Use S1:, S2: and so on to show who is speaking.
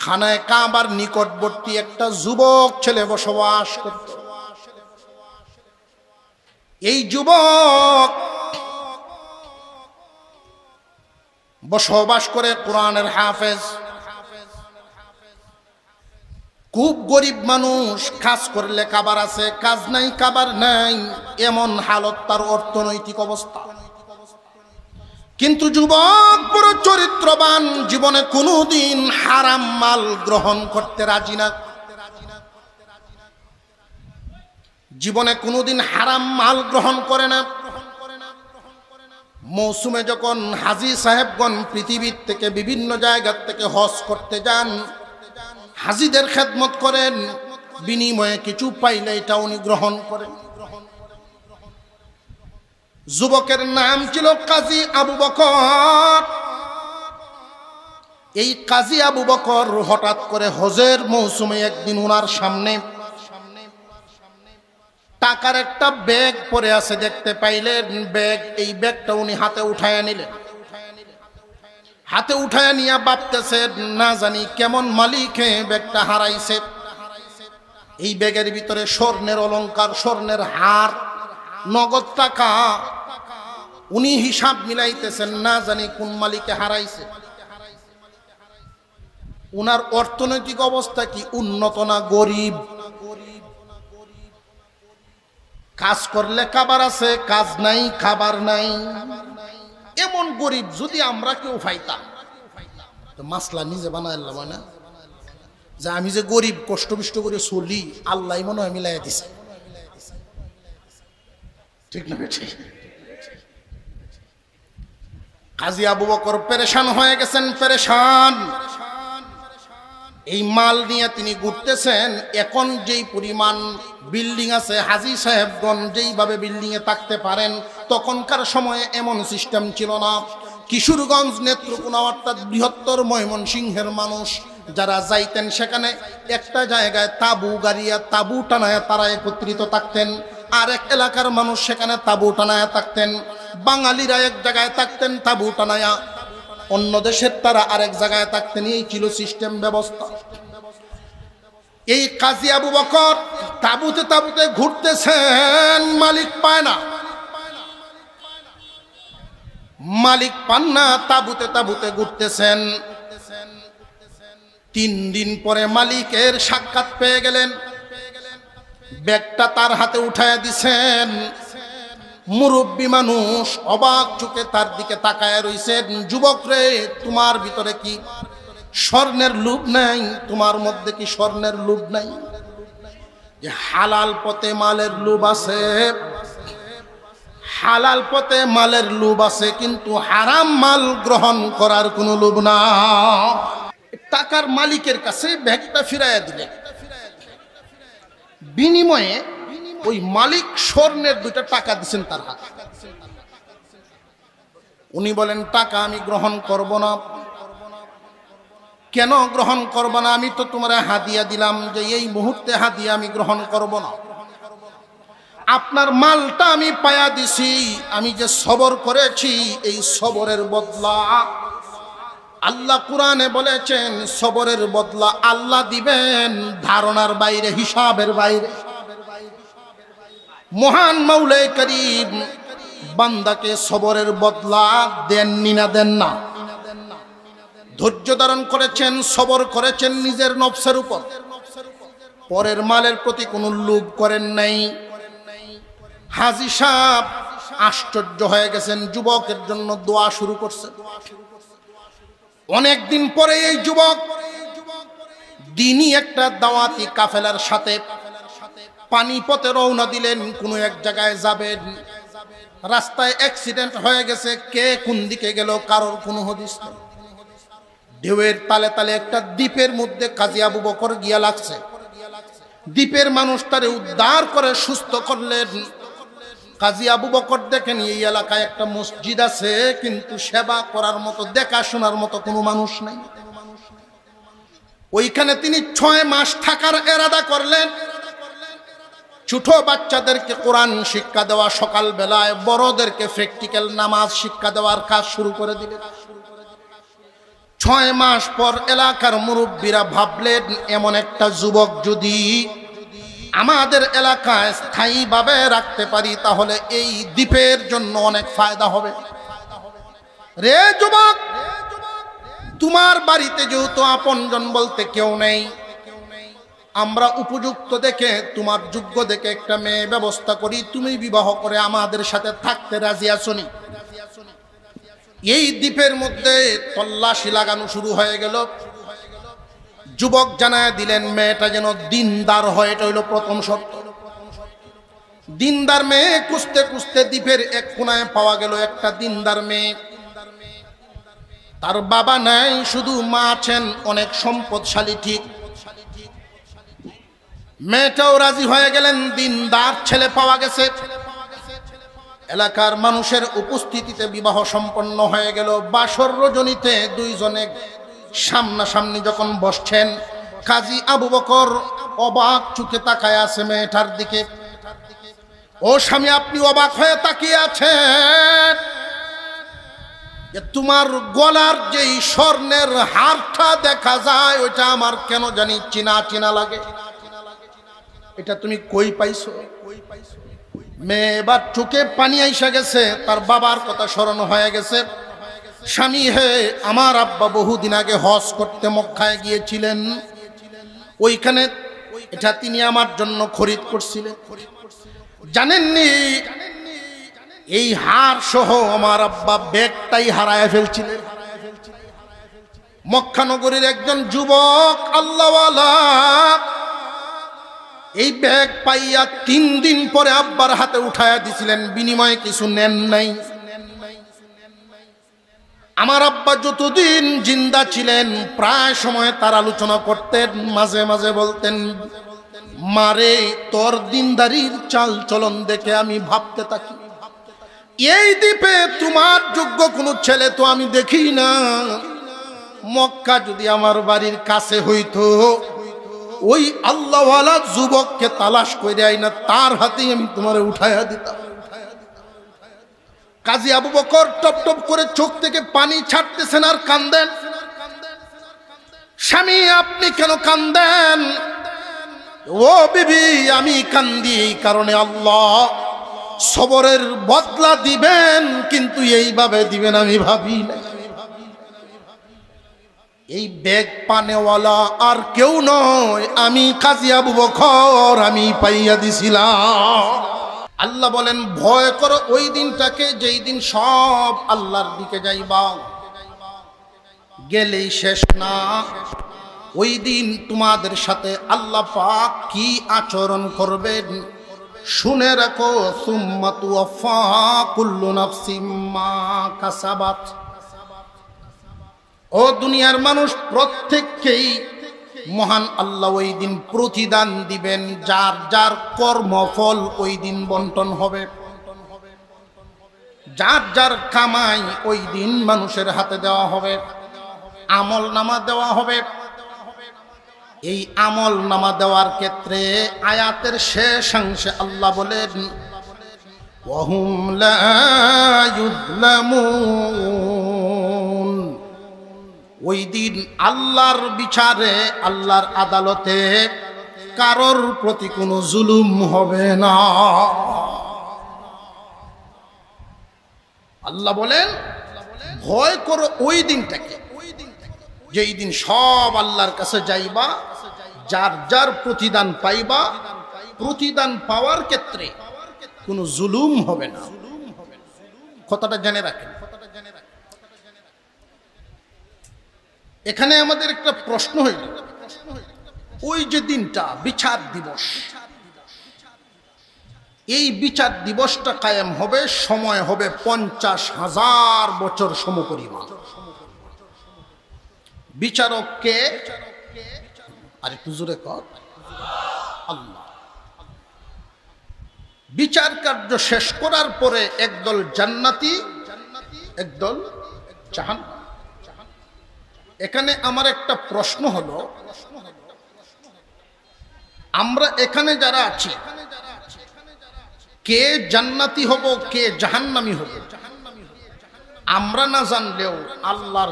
S1: খানায় কাবার নিকটবর্তী একটা যুবক ছেলে বসবাস করত। এই যুবক বসবাস করে কোরআনের হাফেজ, খুব গরিব মানুষ, কাজ করলে খাবার আছে, কাজ নাই খাবার নাই, এমন হালত তার অর্থনৈতিক অবস্থা। কিন্তু যুবক বড় চরিত্রবান, জীবনে কোনোদিন হারাম মাল গ্রহণ করতে রাজি না, জীবনে কোনোদিন হারাম মাল গ্রহণ করে না। মৌসুমে যখন হাজী সাহেবগণ পৃথিবীর থেকে বিভিন্ন জায়গা থেকে হজ করতে যান, হাজীদের খেদমত করেন, বিনিময়ে কিছু পাইলে এটা উনি গ্রহণ করেন। যুবকের নাম ছিল কাজী আবু বকর। এই কাজী আবু বকর হঠাৎ করে হজের মৌসুমে একদিন ওনার সামনে টাকার একটা ব্যাগ পড়ে আছে দেখতে পাইলেন। ব্যাগ, এই ব্যাগটা উনি হাতে উঠায়া নিলেন। হাতে উঠায়া নিয়ে ভাবতেছেন, না জানি কেমন মালিকে ব্যাগটা হারাইছে। এই ব্যাগের ভিতরে স্বর্ণের অলংকার, স্বর্ণের হার, নগদ টাকা। উনি হিসাব মিলাইতেছেন, না জানি কোন মালিকে হারাইছে। উনার অর্থনৈতিক অবস্থা কি উন্নত না গরিব? কাজ করলে খাবার আছে, কাজ নাই খাবার নাই, এমন গরিব যদি আমরা কেউ পাইতাম তো মাসলা নিজে বানাইলাম না, যে আমি যে গরিব, কষ্ট বিষ্ট করে চলি, আল্লাহ মনে হয় মিলাই দিছে। ঠিক না বেঠিক? কাজী আবু বকর পেরেশান হয়ে গেছেন, পেরেশান। এই মাল নিয়ে তিনি ঘুরতেছেন। এখন যেই পরিমাণ বিল্ডিং আছে, হাজী সাহেবগণ যেইভাবে বিল্ডিং এ থাকতে পারেন, তখনকার সময়ে এমন সিস্টেম ছিল না। কিশোরগঞ্জ, নেত্রকোনা অর্থাৎ বৃহত্তর ময়মনসিংহের মানুষ যারা যাইতেন, সেখানে একটা জায়গায় তাবু গাড়িয়া, তাবু টানায়া তারা একত্রিত থাকতেন। আর এক এলাকার মানুষ সেখানে তাবু টানায়া থাকতেন। বাঙালিরা এক জায়গায় থাকতেন তাবু টানায়া, অন্য দেশের তারা আরেক জায়গায় থাকতেন। এই ছিল সিস্টেম ব্যবস্থা। এই কাজী আবু বকর তাবুতে তাবুতে ঘুরতেছেন, মালিক পায় না, মালিক পান না, তাবুতে তাবুতে ঘুরতেছেন। 3 দিন পরে মালিকের সাক্ষাৎ পেয়ে গেলেন। ব্যাগটা তার হাতে উঠায়া দিছেন। মুরব্বী মানুষ অবাক চোখে তার দিকে তাকায় রইছেন। যুবক রে, তোমার ভিতরে কি স্বর্ণের লোভ নাই? তোমার মধ্যে কি স্বর্ণের লোভ নাই? যে হালাল পথে মালের লোভ আছে, হালাল পথে মালের লোভ আছে, কিন্তু হারাম মাল গ্রহণ করার কোনো লোভ না। টাকার মালিকের কাছে ব্যাগটা ফিরাইয়া দিলেন। বিনিময়ে ওই মালিক স্বর্ণের 2টা টাকা দিচ্ছেন তার হাতে। উনি বলেন, টাকা আমি গ্রহণ করব না। কেন গ্রহণ করব না? আমি তো তোমার হাদিয়া দিলাম, যে এই মুহূর্তে হাদিয়া আমি গ্রহণ করব না। আপনার মালটা আমি পায়া দিছি, আমি যে সবর করেছি, এই সবরের বদলা আল্লাহ কোরআনে বলেছেন, সবরের বদলা আল্লাহ দিবেন, ধারণার বাইরে, হিসাবের বাইরে। মহান মাওলাই করিম বান্দাকে সবরের বদলা দেননি না? দেন না? ধৈর্য ধারণ করেছেন, সবর করেছেন নিজের নফসের উপর, পরের মালের প্রতি কোনো লোভ করেন নাই। হাজী সাহেব আশ্চর্য হয়ে গেছেন, যুবকের জন্য দোয়া শুরু করছে। অনেকদিন পরে এই যুবক দিনই একটা দাওয়াতি কাফেলার সাথে পানিপথে রওনা দিলেন। কোনো এক জায়গায় যাবেন, রাস্তায় অ্যাক্সিডেন্ট হয়ে গেছে। কে কোন দিকে গেল কারোর কোনো হদিস নেই। ঢেউয়ের তালে তালে একটা দ্বীপের মধ্যে কাজী আবু বকর গিয়া লাগছে। দ্বীপের মানুষ তারে উদ্ধার করে সুস্থ করলেন। কাজী আবু বকর দেখেন এই এলাকায় একটা মসজিদ আছে, কিন্তু সেবা করার মতো, দেখাশোনার মতো কোনো মানুষ নাই। ওইখানে তিনি 6 মাস থাকার এরাদা করলেন। ছোট বাচ্চাদেরকে কোরআন শিক্ষা দেওয়া, সকাল বেলায় বড়দেরকে প্র্যাকটিক্যাল নামাজ শিক্ষা দেওয়ার কাজ শুরু করে দিলেন। 6 মাস পর এলাকার মুরব্বীরা ভাবলেন এমন একটা যুবক যদি আমাদের এলাকায় স্থায়ীভাবে রাখতে পারি তাহলে এই দ্বীপের জন্য অনেক ফায়দা হবে। রে যুবক, তোমার বাড়িতে যেহেতু আপনজন বলতে কেউ নেই, আমরা উপযুক্ত দেখে তোমার যোগ্য দেখে একটা মেয়ে ব্যবস্থা করি, তুমি বিবাহ করে আমাদের সাথে থাকতে রাজি আছো নি? এই দ্বীপের মধ্যে তল্লাশি লাগানো শুরু হয়ে গেল। যুবক জানায় দিলেন মেয়েটা যেন দিনদার হয়, এটা হইল প্রথম শর্ত। দিনদার মেয়ে খুঁজতে খুঁজতে দ্বীপের এক কোনায় পাওয়া গেল একটা দিনদার মেয়ে। তার বাবা নাই, শুধু মা আছেন, অনেক সম্পদশালী। ঠিক মেয়েটাও রাজি হয়ে গেলেন, দিনদার ছেলে পাওয়া গেছে। এলাকার মানুষের উপস্থিতিতে বিবাহ সম্পন্ন হয়ে গেল। বাসর রজনীতে দুইজনে সামনাসামনি যখন বসছেন, কাজী আবু বকর অবাক চোখে তাকায় আছে মেয়েটার দিকে। ও স্বামী, আপনি অবাক হয়ে তাকিয়ে আছেন? তোমার গলার যেই স্বর্ণের হারটা দেখা যায় ওইটা আমার কেন জানি চিনা চিনা লাগে, এটা তুমি কই পাইছো? মেয়ে এবার চোখে পানি আইসা গেছে, তার বাবার কথা স্মরণ হয়ে গেছে। স্বামী হে, আমার আব্বা বহুদিন আগে হজ করতে মক্কায় গিয়েছিলেন, ওইখানে এটা তিনি আমার জন্য খরিদ করছিলেন। জানেননি এই হার সহ আমার আব্বা ব্যাগটাই হারায় ফেলছিলেন। মক্কা নগরীর একজন যুবক আল্লাহওয়ালা এই ব্যাগ পাইয়া 3 দিন পরে আব্বার হাতে উঠায়া দিছিলেন, বিনিময়ে কিছু নেন নাই। আমার আব্বা যতদিন জিন্দা ছিলেন প্রায় সময় তার আলোচনা করতেন, মাঝে মাঝে বলতেন, মারে তোর দিনদারির চাল চলন দেখে আমি ভাবতে থাকি, এই দ্বীপে তোমার যোগ্য কোনো ছেলে তো আমি দেখি না। মক্কা যদি আমার বাড়ির কাছে হইতো, ওই আল্লাহওয়ালা যুবককে তালাশ করে আইনা তার হাতেই আমি তোমারে উঠাইয়া দিতাম। কাজী আবু বকর টপ টপ করে চোখ থেকে পানি ছাড়তেছেন আর কান্দেন। স্বামী, আপনি কেন কান্দেন? ও বিবি, আমি কান্দি এই কারণে আল্লাহ সবরের বদলা দিবেন, কিন্তু এইভাবে দিবেন আমি ভাবি না। এই ব্যাগ পানেওয়ালা আর কেউ নয়, আমি কাজী আবু বকর, আমি পাইয়া দিছিলাম। আল্লাহ বলেন, ভয় করো ওই দিনটাকে যেই দিন সব আল্লাহর দিকে যাইবা, গেলেই শেষ না। ওই দিন তোমাদের সাথে আল্লাহ পাক কি আচরণ করবেন শুনে রাখো। সুম্মা তুওয়াফা কুল্লু নাফসিম মা কাসাবাত। ও দুনিয়ার মানুষ, প্রত্যেককেই মহান আল্লাহ ওই দিন প্রতিদান দিবেন, যার যার কর্মফল ওই দিন বন্টন হবে। যার যার কামাই ওই দিন মানুষের হাতে দেওয়া হবে, আমল নামা দেওয়া হবে। এই আমল নামা দেওয়ার ক্ষেত্রে আয়াতের শেষাংশে আল্লাহ বলেন, ওয়াহুম লা ইউযলামুন। ওই দিন আল্লাহর বিচারে, আল্লাহর আদালতে কারোর প্রতি কোনো জুলুম হবে না। আল্লাহ বলেন, ভয় করো ওই দিনটাকে যেই দিন সব আল্লাহর কাছে যাইবা, যার যার প্রতিদান পাইবা। প্রতিদান পাওয়ার ক্ষেত্রে কোনো জুলুম হবে না। কথাটা জেনে রাখেন। এখানে আমাদের একটা প্রশ্ন হইল, ওই যে দিনটা বিচার দিবস, এই বিচার দিবসটা কায়েম হবে, সময় হবে 50,000 বছর সমপরিমাণ। বিচারক কে? আর একটু জোরে কর, আল্লাহ। বিচার কার্য শেষ করার পরে একদল জান্নাতি, একদল জাহান্নামী। এখানে আমার একটা প্রশ্ন হলো, আমরা এখানে যারা আছি, কে জান্নাতি হব কে জাহান্নামী হব আমরা না জানলেও আল্লাহর